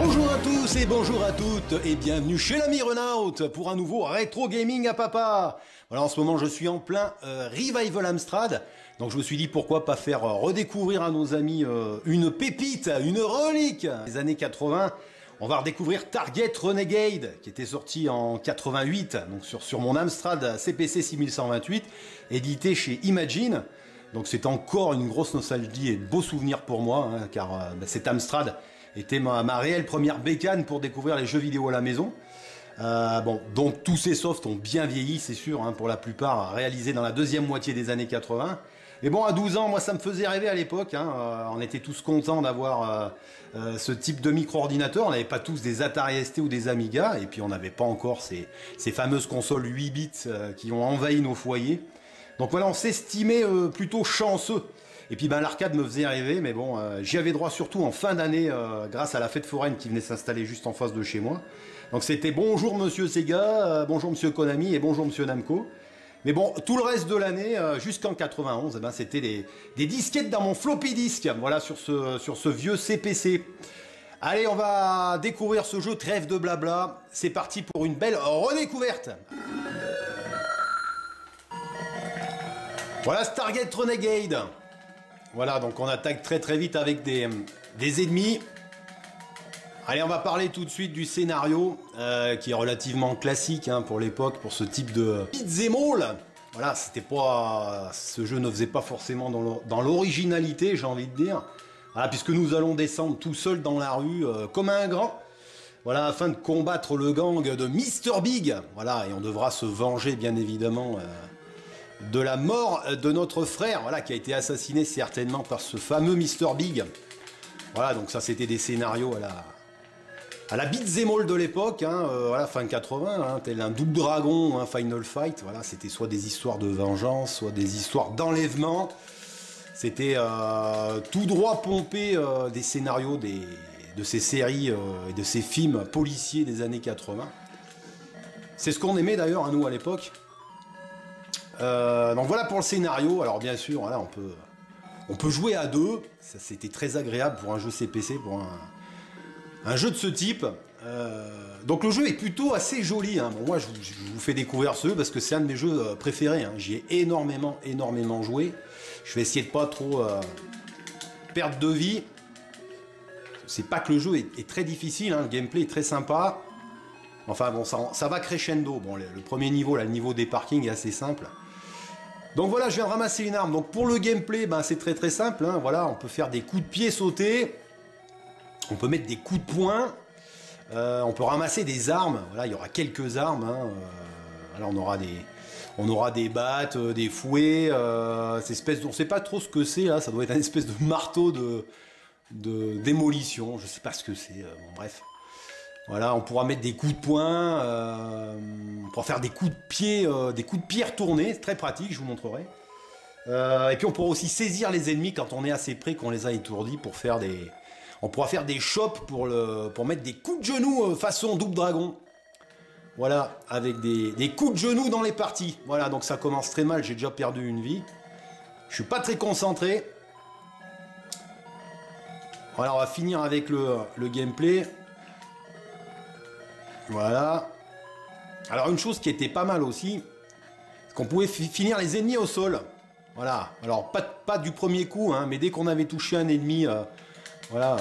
Bonjour à tous et bonjour à toutes et bienvenue chez l'ami Renault pour un nouveau rétro gaming à papa. Voilà, en ce moment je suis en plein Revival Amstrad, donc je me suis dit pourquoi pas faire redécouvrir à nos amis une pépite, une relique des années 80. On va redécouvrir Target Renegade qui était sorti en 88, donc sur mon Amstrad CPC 6128, édité chez Imagine. Donc c'est encore une grosse nostalgie et de beaux souvenirs pour moi, hein, car cet Amstrad était ma réelle première bécane pour découvrir les jeux vidéo à la maison. Bon, donc tous ces softs ont bien vieilli, c'est sûr, hein, pour la plupart réalisés dans la deuxième moitié des années 80. Et bon, à 12 ans, moi ça me faisait rêver à l'époque, hein, on était tous contents d'avoir ce type de micro-ordinateur. On n'avait pas tous des Atari ST ou des Amiga, et puis on n'avait pas encore ces fameuses consoles 8 bits qui ont envahi nos foyers. Donc voilà, on s'estimait plutôt chanceux. Et puis ben, l'arcade me faisait rêver, mais bon, j'y avais droit surtout en fin d'année grâce à la fête foraine qui venait s'installer juste en face de chez moi. Donc c'était bonjour monsieur Sega, bonjour monsieur Konami et bonjour monsieur Namco. Mais bon, tout le reste de l'année, jusqu'en 91, eh ben, c'était des disquettes dans mon floppy disk, voilà, sur ce vieux CPC. Allez, on va découvrir ce jeu, trêve de blabla. C'est parti pour une belle redécouverte. Voilà Target Renegade. Voilà, donc on attaque très vite avec des ennemis. Allez, on va parler tout de suite du scénario, qui est relativement classique hein, pour l'époque, pour ce type de beat'em all. Voilà, c'était pas, ce jeu ne faisait pas forcément dans l'originalité, j'ai envie de dire. Voilà, puisque nous allons descendre tout seul dans la rue, comme un grand. Voilà, afin de combattre le gang de Mr. Big. Voilà, et on devra se venger, bien évidemment, de la mort de notre frère, voilà, qui a été assassiné certainement par ce fameux Mr. Big. Voilà, donc ça c'était des scénarios à la beat'em all de l'époque, hein, voilà, fin 80, hein, tel un Double Dragon, un Final Fight. Voilà, c'était soit des histoires de vengeance, soit des histoires d'enlèvement. C'était tout droit pompé des scénarios de ces séries et de ces films policiers des années 80. C'est ce qu'on aimait d'ailleurs à nous à l'époque. Donc voilà pour le scénario. Alors bien sûr, voilà, on peut jouer à deux. Ça c'était très agréable pour un jeu CPC, pour un jeu de ce type. Donc le jeu est plutôt assez joli. Hein. Bon, moi je vous fais découvrir ce jeu parce que c'est un de mes jeux préférés. Hein. J'y ai énormément joué. Je vais essayer de pas trop perdre de vie. C'est pas que le jeu est très difficile. Hein. Le gameplay est très sympa. Enfin bon, ça va crescendo. Bon, le premier niveau, là, le niveau des parkings est assez simple. Donc voilà, je viens de ramasser une arme. Donc pour le gameplay, ben, c'est très simple. Hein. Voilà, on peut faire des coups de pied sautés. On peut mettre des coups de poing. On peut ramasser des armes. Voilà, il y aura quelques armes. Hein. Voilà, on aura des battes, des fouets. Cette espèce, on ne sait pas trop ce que c'est. Là, ça doit être une espèce de marteau de démolition. Je ne sais pas ce que c'est. Bon, bref. Voilà, on pourra mettre des coups de poing, on pourra faire des coups de pied retournés, c'est très pratique, je vous montrerai. Et puis on pourra aussi saisir les ennemis quand on est assez près, qu'on les a étourdis, pour faire on pourra faire des chops pour mettre des coups de genoux façon Double Dragon. Voilà, avec des coups de genoux dans les parties. Voilà, donc ça commence très mal, j'ai déjà perdu une vie. Je suis pas très concentré. Voilà, on va finir avec le gameplay. Voilà. Alors une chose qui était pas mal aussi, c'est qu'on pouvait finir les ennemis au sol. Voilà. Alors pas du premier coup, hein, mais dès qu'on avait touché un ennemi, voilà,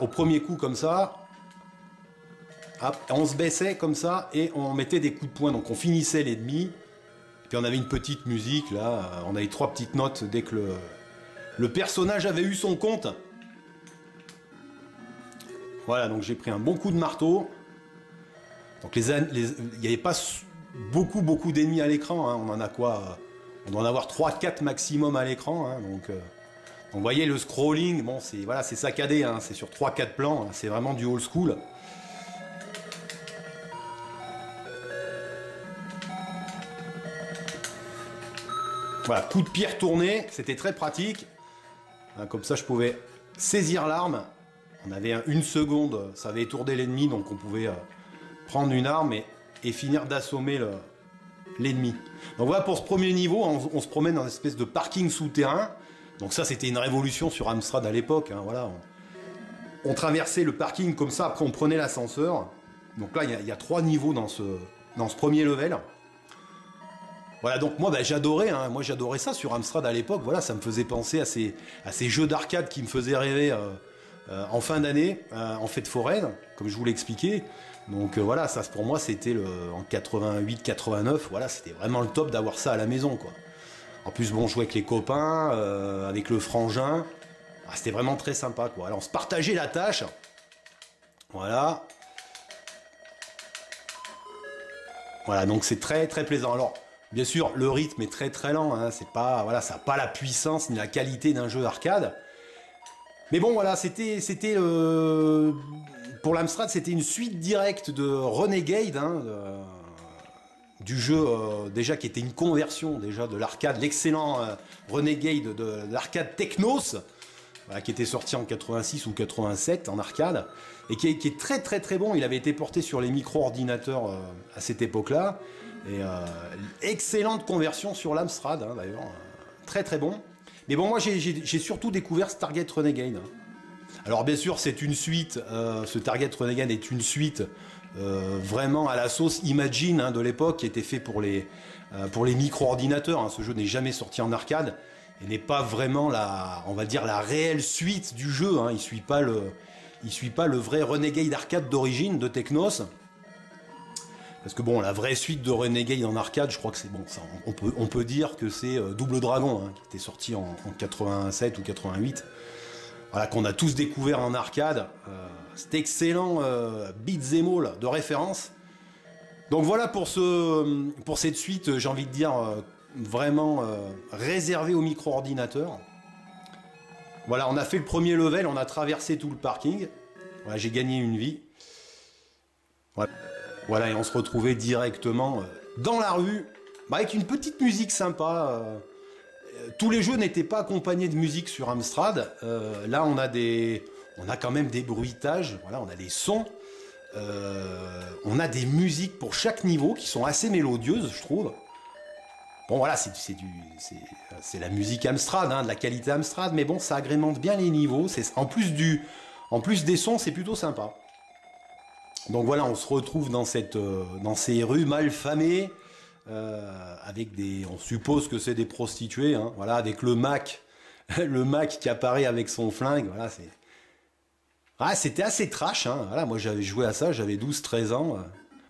au premier coup comme ça, hop, on se baissait comme ça et on mettait des coups de poing. Donc on finissait l'ennemi. Et puis on avait une petite musique là, on avait 3 petites notes dès que le personnage avait eu son compte. Voilà, donc j'ai pris un bon coup de marteau. Donc il n'y avait pas beaucoup d'ennemis à l'écran, hein. On en a quoi, on doit en avoir 3-4 maximum à l'écran, hein. Donc vous voyez le scrolling, bon c'est saccadé, hein. C'est sur 3-4 plans, hein. C'est vraiment du old school. Voilà, coup de pied retourné, c'était très pratique, hein. Comme ça je pouvais saisir l'arme, on avait une seconde, ça avait étourdi l'ennemi, donc on pouvait prendre une arme et finir d'assommer l'ennemi. Donc voilà pour ce premier niveau, on se promène dans une espèce de parking souterrain. Donc ça c'était une révolution sur Amstrad à l'époque, hein, voilà. On traversait le parking comme ça, après on prenait l'ascenseur. Donc là, il y a 3 niveaux dans ce premier level. Voilà, donc moi, j'adorais, hein, moi j'adorais ça sur Amstrad à l'époque. Voilà, ça me faisait penser à ces jeux d'arcade qui me faisaient rêver en fin d'année, en fête foraine, comme je vous l'ai expliqué. Donc voilà, ça pour moi c'était en 88-89, voilà, c'était vraiment le top d'avoir ça à la maison, quoi. En plus, bon, on jouait avec les copains, avec le frangin. Ah, c'était vraiment très sympa, quoi. Alors on se partageait la tâche. Voilà. Voilà, donc c'est très très plaisant. Alors, bien sûr, le rythme est très très lent, hein. C'est pas, voilà, ça n'a pas la puissance ni la qualité d'un jeu arcade. Mais bon, voilà, pour l'Amstrad, c'était une suite directe de Renegade, hein, du jeu déjà qui était une conversion déjà de l'arcade, l'excellent Renegade de l'arcade Technos, voilà, qui était sorti en 86 ou 87 en arcade, et qui est très très très bon. Il avait été porté sur les micro-ordinateurs à cette époque-là, et excellente conversion sur l'Amstrad, hein, d'ailleurs, très très bon. Mais bon, moi j'ai surtout découvert Stargate Renegade. Alors bien sûr, c'est une suite, ce Stargate Renegade est une suite vraiment à la sauce Imagine, hein, de l'époque, qui était fait pour les micro-ordinateurs, hein. Ce jeu n'est jamais sorti en arcade et n'est pas vraiment on va dire la réelle suite du jeu, hein. Il suit pas le vrai Renegade arcade d'origine de Technos. Parce que bon, la vraie suite de Renegade en arcade, je crois que c'est bon, ça, on peut dire que c'est Double Dragon, hein, qui était sorti en 87 ou 88. Voilà, qu'on a tous découvert en arcade. Cet excellent beat'em all de référence. Donc voilà pour cette suite, j'ai envie de dire, vraiment réservée aux micro-ordinateurs. Voilà, on a fait le premier level, on a traversé tout le parking. Voilà, j'ai gagné une vie. Voilà. Voilà, et on se retrouvait directement dans la rue, avec une petite musique sympa. Tous les jeux n'étaient pas accompagnés de musique sur Amstrad. Là, on a quand même des bruitages, voilà, on a des sons. On a des musiques pour chaque niveau qui sont assez mélodieuses, je trouve. Bon, voilà, c'est la musique Amstrad, hein, de la qualité Amstrad, mais bon, ça agrémente bien les niveaux. En plus des sons, c'est plutôt sympa. Donc voilà, on se retrouve dans ces rues mal famées, avec on suppose que c'est des prostituées, hein, voilà, avec le Mac qui apparaît avec son flingue, voilà, c'était assez trash, hein, voilà, moi j'avais joué à ça, j'avais 12-13 ans.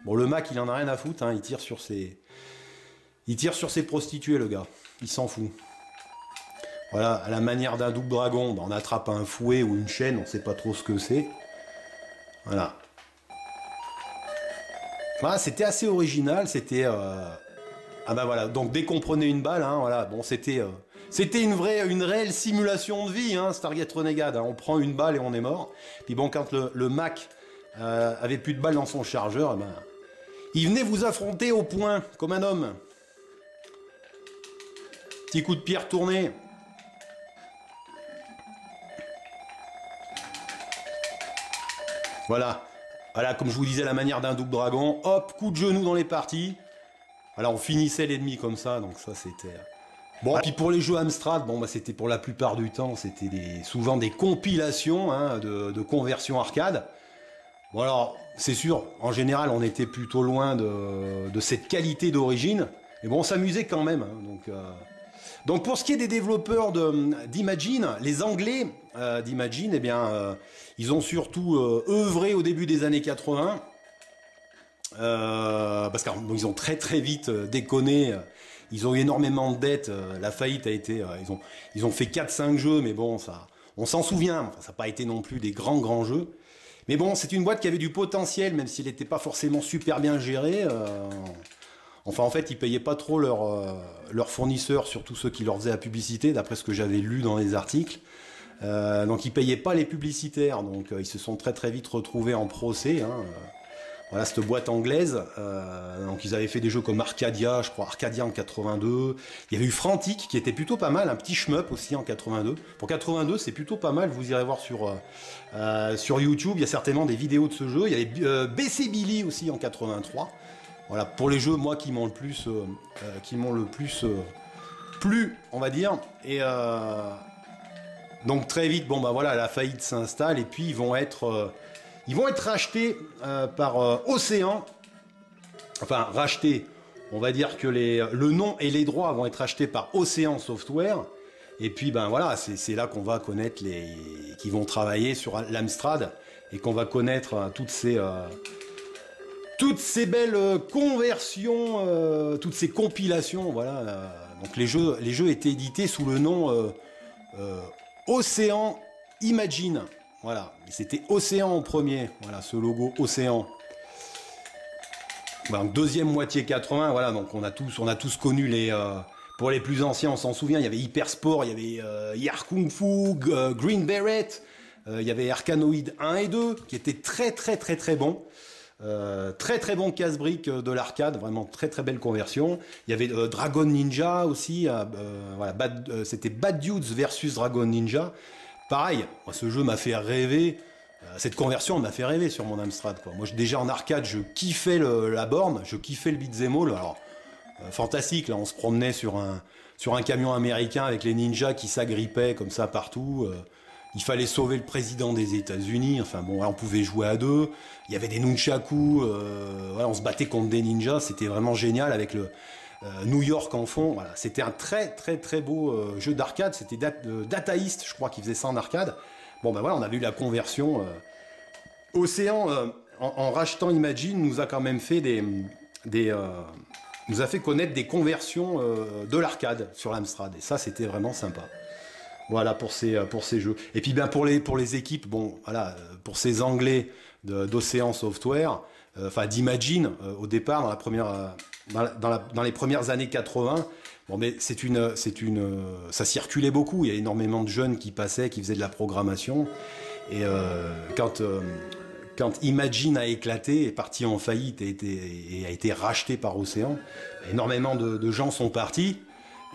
Bon, le Mac, il en a rien à foutre, hein, il tire sur ses prostituées, le gars, il s'en fout. Voilà, à la manière d'un Double Dragon, on attrape un fouet ou une chaîne, on sait pas trop ce que c'est. Voilà. Voilà, c'était assez original, c'était... Ah bah voilà, donc dès qu'on prenait une balle, hein, voilà, bon, c'était une réelle simulation de vie, hein, Stargate Renegade, hein, on prend une balle et on est mort. Puis bon, quand le Mac avait plus de balles dans son chargeur, eh ben, il venait vous affronter au point, comme un homme. Petit coup de pierre tourné. Voilà. Voilà, comme je vous disais, la manière d'un Double Dragon. Hop, coup de genou dans les parties. Voilà, on finissait l'ennemi comme ça, donc ça c'était... Bon, et puis pour les jeux Amstrad, bon, bah, c'était pour la plupart du temps, c'était souvent des compilations, hein, de conversion arcade. Bon alors, c'est sûr, en général, on était plutôt loin de cette qualité d'origine. Mais bon, on s'amusait quand même, hein, donc pour ce qui est des développeurs d'Imagine, les Anglais d'Imagine, eh bien, ils ont surtout œuvré au début des années 80, parce qu'ils ont très très vite déconné, ils ont eu énormément de dettes, la faillite a été... ils ont fait 4-5 jeux, mais bon, ça, on s'en souvient, ça n'a pas été non plus des grands jeux. Mais bon, c'est une boîte qui avait du potentiel, même s'il n'était pas forcément super bien géré. Enfin, en fait, ils payaient pas trop leurs fournisseurs, surtout ceux qui leur faisaient la publicité, d'après ce que j'avais lu dans les articles. Donc, ils payaient pas les publicitaires. Donc, ils se sont très très vite retrouvés en procès. Hein. Voilà, cette boîte anglaise. Donc, ils avaient fait des jeux comme Arcadia, je crois, Arcadia en 82. Il y avait eu Frantic, qui était plutôt pas mal, un petit shmup aussi en 82. Pour 82, c'est plutôt pas mal. Vous irez voir sur YouTube, il y a certainement des vidéos de ce jeu. Il y avait BC Billy aussi en 83. Voilà, pour les jeux, moi, qui m'ont le plus plu, on va dire. Et Donc très vite, bon bah voilà, la faillite s'installe et puis ils vont être rachetés par Océan. Enfin, rachetés, on va dire que le nom et les droits vont être rachetés par Océan Software. Et puis ben voilà, c'est là qu'on va connaître qui vont travailler sur l'Amstrad et qu'on va connaître toutes ces belles conversions, toutes ces compilations, voilà. Donc les jeux étaient édités sous le nom Océan Imagine, voilà. C'était Océan en premier, voilà, ce logo Océan. Donc, deuxième moitié 80, voilà. Donc on a tous connu pour les plus anciens, on s'en souvient. Il y avait Hyper Sport, il y avait Yar Kung Fu, Green Beret, il y avait Arkanoid 1 et 2 qui étaient très bons. Très bon casse-brique de l'arcade, vraiment très belle conversion. Il y avait Dragon Ninja aussi, voilà, c'était Bad Dudes versus Dragon Ninja. Pareil, moi, ce jeu m'a fait rêver, cette conversion m'a fait rêver sur mon Amstrad, quoi. Moi déjà en arcade je kiffais la borne, je kiffais le beat'em all, alors fantastique, là on se promenait sur un camion américain avec les ninjas qui s'agrippaient comme ça partout. Il fallait sauver le président des États-Unis. Enfin bon, là, on pouvait jouer à deux. Il y avait des nunchakus. Voilà, on se battait contre des ninjas. C'était vraiment génial avec le New York en fond. Voilà, c'était un très beau jeu d'arcade. C'était Data East, je crois, qui faisait ça en arcade. Bon ben voilà, on avait eu la conversion. Océan, en rachetant Imagine, nous a quand même fait nous a fait connaître des conversions de l'arcade sur l'Amstrad. Et ça, c'était vraiment sympa. Voilà pour ces jeux. Et puis ben pour les équipes, bon voilà, pour ces Anglais d'Océan Software, enfin d'Imagine au départ dans les premières années 80. Bon mais ça circulait beaucoup. Il y a énormément de jeunes qui passaient, qui faisaient de la programmation. Et quand Imagine a éclaté, est parti en faillite et a été racheté par Océan, énormément de gens sont partis.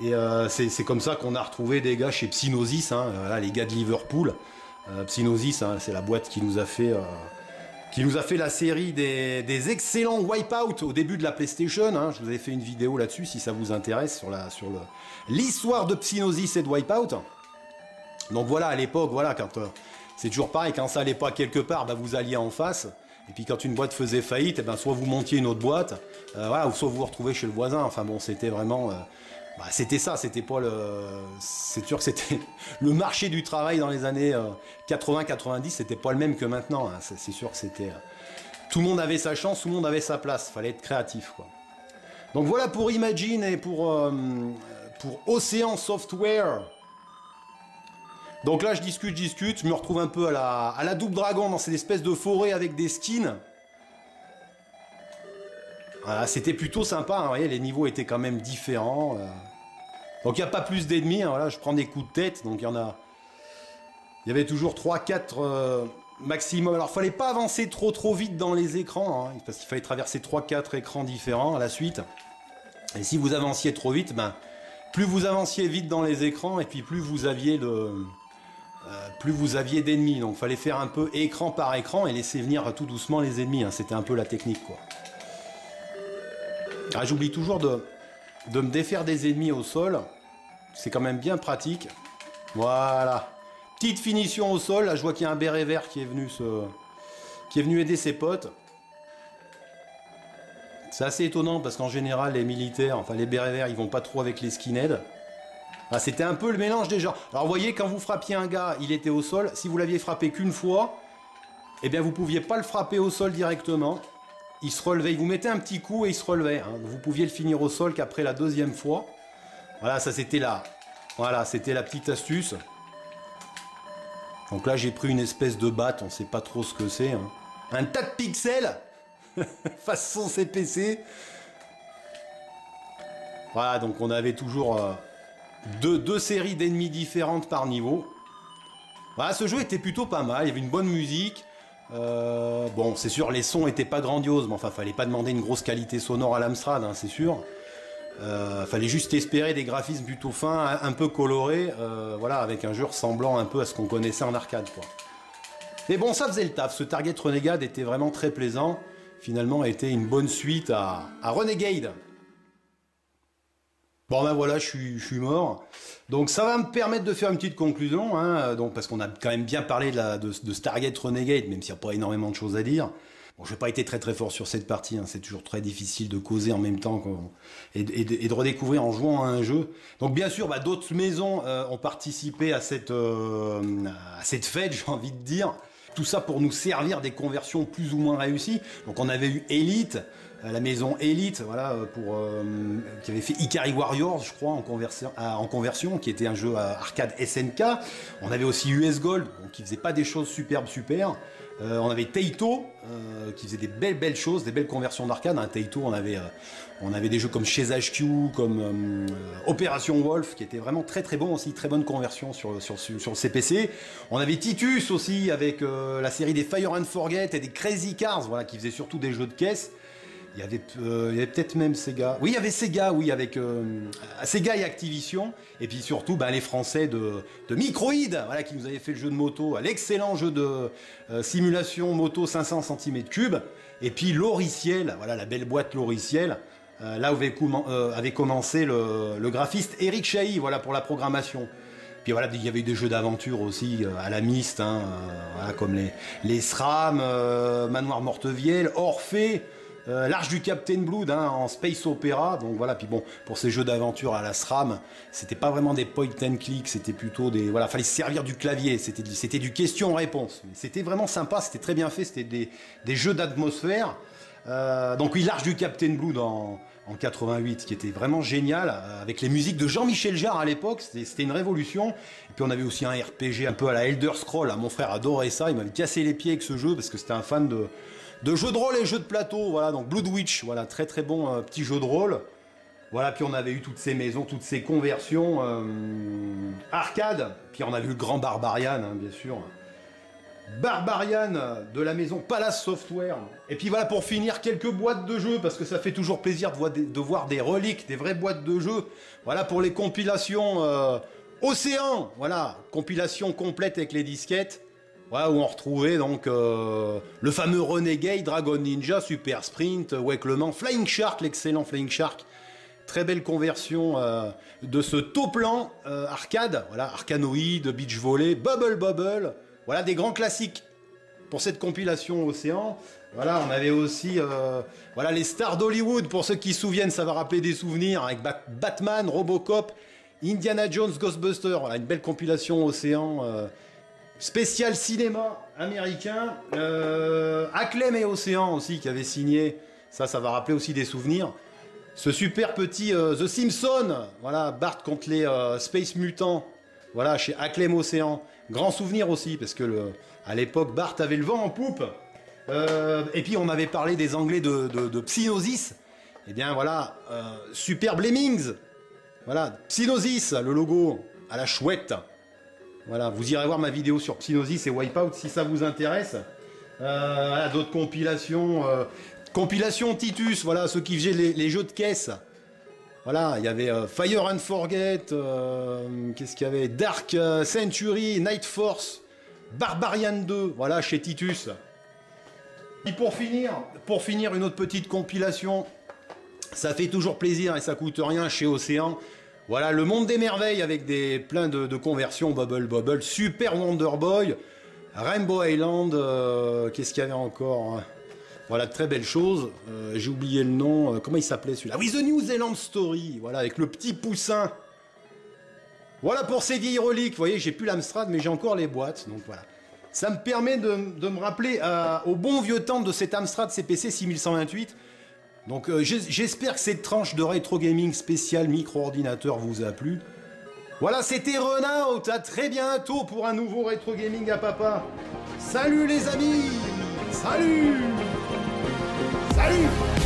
Et c'est comme ça qu'on a retrouvé des gars chez Psygnosis, hein, voilà, les gars de Liverpool. Psygnosis, hein, c'est la boîte qui nous a fait la série des excellents Wipeout au début de la PlayStation. Hein. Je vous avais fait une vidéo là-dessus si ça vous intéresse sur l'histoire de Psygnosis et de Wipeout. Donc voilà, à l'époque, voilà, quand c'est toujours pareil, quand ça allait pas quelque part, bah, vous alliez en face. Et puis quand une boîte faisait faillite, eh ben, soit vous montiez une autre boîte, voilà, ou soit vous vous retrouvez chez le voisin. Enfin bon, c'était vraiment... Bah, c'était ça, c'était pas c'est sûr que c'était le marché du travail dans les années 80-90, c'était pas le même que maintenant. Hein. C'est sûr que c'était tout le monde avait sa chance, tout le monde avait sa place. Fallait être créatif, quoi. Donc voilà pour Imagine et pour Océan Software. Donc là je discute, je me retrouve un peu à la Double Dragon dans cette espèce de forêt avec des skins. Voilà, c'était plutôt sympa, hein, vous voyez, les niveaux étaient quand même différents. Donc il n'y a pas plus d'ennemis, hein, voilà, je prends des coups de tête, donc il y avait toujours 3-4 maximum. Alors il fallait pas avancer trop vite dans les écrans, hein, parce qu'il fallait traverser 3-4 écrans différents à la suite. Et si vous avanciez trop vite, ben, plus vous avanciez vite dans les écrans, et puis plus vous aviez d'ennemis. Donc il fallait faire un peu écran par écran et laisser venir tout doucement les ennemis, hein, c'était un peu la technique, quoi. Ah, j'oublie toujours de me défaire des ennemis au sol. C'est quand même bien pratique. Voilà. Petite finition au sol. Là, je vois qu'il y a un béret vert qui est venu aider ses potes. C'est assez étonnant parce qu'en général, les militaires, enfin les bérets verts, ils vont pas trop avec les skinheads. Ah, c'était un peu le mélange des genres. Alors, vous voyez, quand vous frappiez un gars, il était au sol. Si vous l'aviez frappé qu'une fois, eh bien, vous pouviez pas le frapper au sol directement. Il se relevait, il vous mettait un petit coup et il se relevait. Hein. Vous pouviez le finir au sol qu'après la deuxième fois. Voilà, ça c'était voilà, c'était la petite astuce. Donc là, j'ai pris une espèce de batte, on sait pas trop ce que c'est. Hein. Un tas de pixels, façon CPC. Voilà, donc on avait toujours deux séries d'ennemis différentes par niveau. Voilà, ce jeu était plutôt pas mal, il y avait une bonne musique. Bon, c'est sûr, les sons étaient pas grandioses, mais enfin, fallait pas demander une grosse qualité sonore à l'Amstrad, hein, c'est sûr. Fallait juste espérer des graphismes plutôt fins, un peu colorés, voilà, avec un jeu ressemblant un peu à ce qu'on connaissait en arcade, quoi. Mais bon, ça faisait le taf. Ce Target Renegade était vraiment très plaisant. Finalement, a été une bonne suite à Renegade. Bon ben voilà, je suis mort. Donc ça va me permettre de faire une petite conclusion, hein, donc, parce qu'on a quand même bien parlé de Stargate Renegade, même s'il n'y a pas énormément de choses à dire. Bon, je n'ai pas été très fort sur cette partie, hein, c'est toujours très difficile de causer en même temps et de redécouvrir en jouant à un jeu. Donc bien sûr, bah, d'autres maisons ont participé à cette fête, j'ai envie de dire. Tout ça pour nous servir des conversions plus ou moins réussies. Donc on avait eu Elite, la maison Elite, voilà, qui avait fait Ikari Warriors, je crois, en conversion, qui était un jeu arcade SNK. On avait aussi US Gold, donc, qui faisait pas des choses super. On avait Taito, qui faisait des belles choses, des belles conversions d'arcade. Hein, Taito, on avait des jeux comme Chez HQ, comme Opération Wolf, qui était vraiment très bon aussi, très bonne conversion sur le CPC. On avait Titus aussi, avec la série des Fire and Forget et des Crazy Cars, voilà, qui faisaient surtout des jeux de caisse. Il y avait peut-être même Sega. Oui, il y avait Sega, oui, avec Sega et Activision. Et puis surtout, bah, les Français de Microïd, voilà, qui nous avaient fait le jeu de moto, l'excellent jeu de simulation moto 500 cm3. Et puis Loriciel, voilà, la belle boîte Loriciel, là où avait commencé le graphiste Eric Chahi, voilà, pour la programmation. Puis voilà, il y avait eu des jeux d'aventure aussi à la mixte, hein, voilà, comme les SRAM, Manoir Mortevielle, Orphée. L'Arche du Captain Blood, hein, en Space Opera. Donc voilà, puis bon, pour ces jeux d'aventure à la SRAM, c'était pas vraiment des point and click, c'était plutôt des... Voilà, fallait se servir du clavier, c'était du question-réponse. C'était vraiment sympa, c'était très bien fait, c'était des jeux d'atmosphère. Donc oui, l'Arche du Captain Blood en 88, qui était vraiment génial, avec les musiques de Jean-Michel Jarre à l'époque, c'était une révolution. Et puis on avait aussi un RPG un peu à la Elder Scrolls, hein. Mon frère adorait ça, il m'avait cassé les pieds avec ce jeu, parce que c'était un fan de jeux de rôle et jeux de plateau, voilà, donc Blood Witch, voilà, très bon petit jeu de rôle. Voilà, puis on avait eu toutes ces maisons, toutes ces conversions arcade, puis on a vu le grand Barbarian, hein, bien sûr. Barbarian de la maison Palace Software. Et puis voilà, pour finir, quelques boîtes de jeux, parce que ça fait toujours plaisir de voir des reliques, des vraies boîtes de jeux. Voilà, pour les compilations Océan, voilà, compilation complète avec les disquettes. Voilà, où on retrouvait donc le fameux Renegade, Dragon Ninja, Super Sprint, Wake Le Mans, Flying Shark, l'excellent Flying Shark. Très belle conversion de ce taux-plan arcade, voilà, Arkanoid, Beach Volley, Bubble. Voilà, des grands classiques pour cette compilation Océan. Voilà, on avait aussi voilà, les stars d'Hollywood, pour ceux qui se souviennent, ça va rappeler des souvenirs, avec Batman, Robocop, Indiana Jones, Ghostbusters. Voilà, une belle compilation Océan. Spécial cinéma américain, Acclaim et Océan aussi qui avait signé, ça va rappeler aussi des souvenirs. Ce super petit The Simpsons, voilà, Bart contre les Space Mutants, voilà, chez Acclaim Océan. Grand souvenir aussi, parce que à l'époque, Bart avait le vent en poupe. Et puis on avait parlé des Anglais de Psygnosis. Et bien voilà, Super Lemmings, voilà, Psygnosis, le logo à la chouette. Voilà, vous irez voir ma vidéo sur Psygnosis et Wipeout si ça vous intéresse. Voilà, d'autres compilations. Compilation Titus, voilà, ceux qui faisaient les jeux de caisse. Voilà, il y avait Fire and Forget, qu'est-ce qu'il y avait, Dark Century, Night Force, Barbarian 2, voilà, chez Titus. Et pour finir, une autre petite compilation, ça fait toujours plaisir et ça coûte rien chez Océan. Voilà, le monde des merveilles avec plein de conversions, Bubble, Super Wonder Boy, Rainbow Island, qu'est-ce qu'il y avait encore, hein. Voilà, très belle chose. J'ai oublié le nom. Comment il s'appelait celui-là? Oui, The New Zealand Story. Voilà, avec le petit poussin. Voilà pour ces vieilles reliques. Vous voyez, j'ai plus l'Amstrad, mais j'ai encore les boîtes. Donc voilà. Ça me permet de me rappeler au bon vieux temps de cet Amstrad CPC 6128. Donc j'espère que cette tranche de rétro gaming spécial micro-ordinateur vous a plu. Voilà, c'était Renault. À très bientôt pour un nouveau rétro gaming à papa. Salut les amis. Salut. Salut.